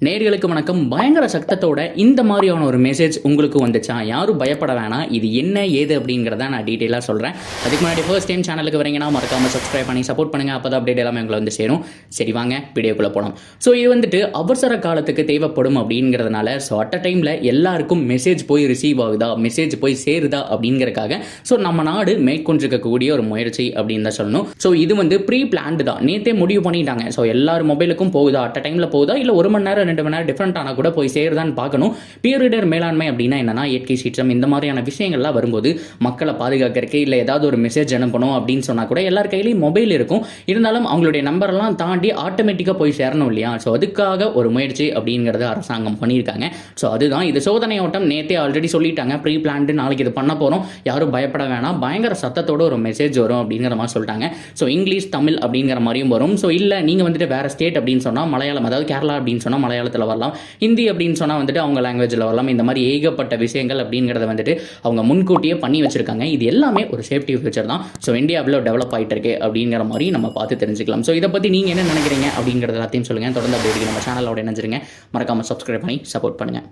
நேயர்களுக்கு வணக்கம். பயங்கர சத்தத்தோட இந்த மாதிரியான ஒரு மெசேஜ் உங்களுக்கு வந்துச்சா? யாரும் பயப்பட வேணாம். இது என்ன ஏது அப்படிங்கிறத நான் டீட்டெயிலாக சொல்கிறேன். அதுக்கு முன்னாடி ஃபர்ஸ்ட் டைம் சேனலுக்கு வரீங்கன்னா மறக்காமல் சப்ஸ்கிரைப் பண்ணி சப்போர்ட் பண்ணுங்கள். அப்போ தான் அப்டேட் எல்லாமே உங்களை வந்து சேரும். சரி வாங்க வீடியோக்குள்ளே போகலாம். ஸோ இது வந்துட்டு அவசர காலத்துக்கு தேவைப்படும் அப்படிங்கிறதுனால அட் அ டைமில் எல்லாருக்கும் மெசேஜ் போய் ரிசீவ் ஆகுதா, மெசேஜ் போய் சேருதா அப்படிங்கிறதுக்காக நம்ம நாடு மேற்கொண்டிருக்கக்கூடிய ஒரு முயற்சி அப்படின்னு தான் சொல்லணும். ஸோ இது வந்து ப்ரீ பிளான்டு தான். நேற்றே முடிவு பண்ணிட்டாங்க. ஸோ எல்லார் மொபைலுக்கும் போகுதா, அட் அ டைமில் போகுதா, இல்லை 1 மணி நேரம் 2 மணி நேரம் டிஃப்ரெண்ட் ஆனால் கூட போய் சேருதான்னு பார்க்கணும். பீரியடர் மேலாண்மை அப்படின்னா என்னன்னா, இயற்கை சீற்றம் இந்த மாதிரியான விஷயங்கள்லாம் வரும்போது மக்களை பாதுகாக்கிறதுக்கு இல்லை ஏதாவது ஒரு மெசேஜ் அனுப்பணும் அப்படின்னு சொன்னால் கூட எல்லார் கையிலையும் மொபைல் இருக்கும். இருந்தாலும் அவங்களுடைய நம்பரெல்லாம் தாண்டி ஆட்டோமேட்டிக்காக போய் சேரணும் இல்லையா? ஸோ அதுக்காக ஒரு முயற்சி அப்படிங்கிறத அரசாங்கம் பண்ணியிருக்காங்க. ஸோ அதுதான் இது. சோதனை ஓட்டம் நேற்றே ஆல்ரெடி சொல்லிட்டாங்க. ப்ரீ பிளான்டு நாளைக்கு இது பண்ண போகிறோம், யாரும் பயப்பட வேணாம், பயங்கர சத்தத்தோட ஒரு மெசேஜ் வரும் அப்படிங்கிற மாதிரி சொல்லிட்டாங்க. ஸோ இங்கிலீஷ் தமிழ் அப்படிங்கிற மாதிரியும் வரும். ஸோ இல்லை நீங்கள் வந்துட்டு வேறு ஸ்டேட் அப்படின்னு சொன்னால் மலையாளம், அதாவது கேரளா அப்படின்னு சொன்னால் மலையாளத்தில் வரலாம், ஹிந்தி அப்படின்னு சொன்னால் வந்துட்டு அவங்க லாங்குவேஜில் வரலாம். இந்த மாதிரி ஏகப்பட்ட விஷயங்கள் அப்படிங்கிறத வந்துட்டு அவங்க முன்கூட்டியே பண்ணி வச்சிருக்காங்க. இது எல்லாமே ஒரு சேஃப்டி ஃபீச்சர் தான். ஸோ இந்தியாவில் டெவலப் ஆகிட்டு இருக்கு அப்படிங்கிற மாதிரி நம்ம பார்த்து தெரிஞ்சுக்கலாம். ஸோ இதை பற்றி நீங்கள் என்ன நினைக்கிறீங்க அப்படிங்கிறது எல்லாத்தையும் சொல்லுங்கள். தொடர்ந்து அப்படி நம்ம சேனலோட இணைஞ்சிருங்க. மறக்காமல் சப்ஸ்கிரைப் பண்ணி சப்போர்ட் பண்ணுங்கள்.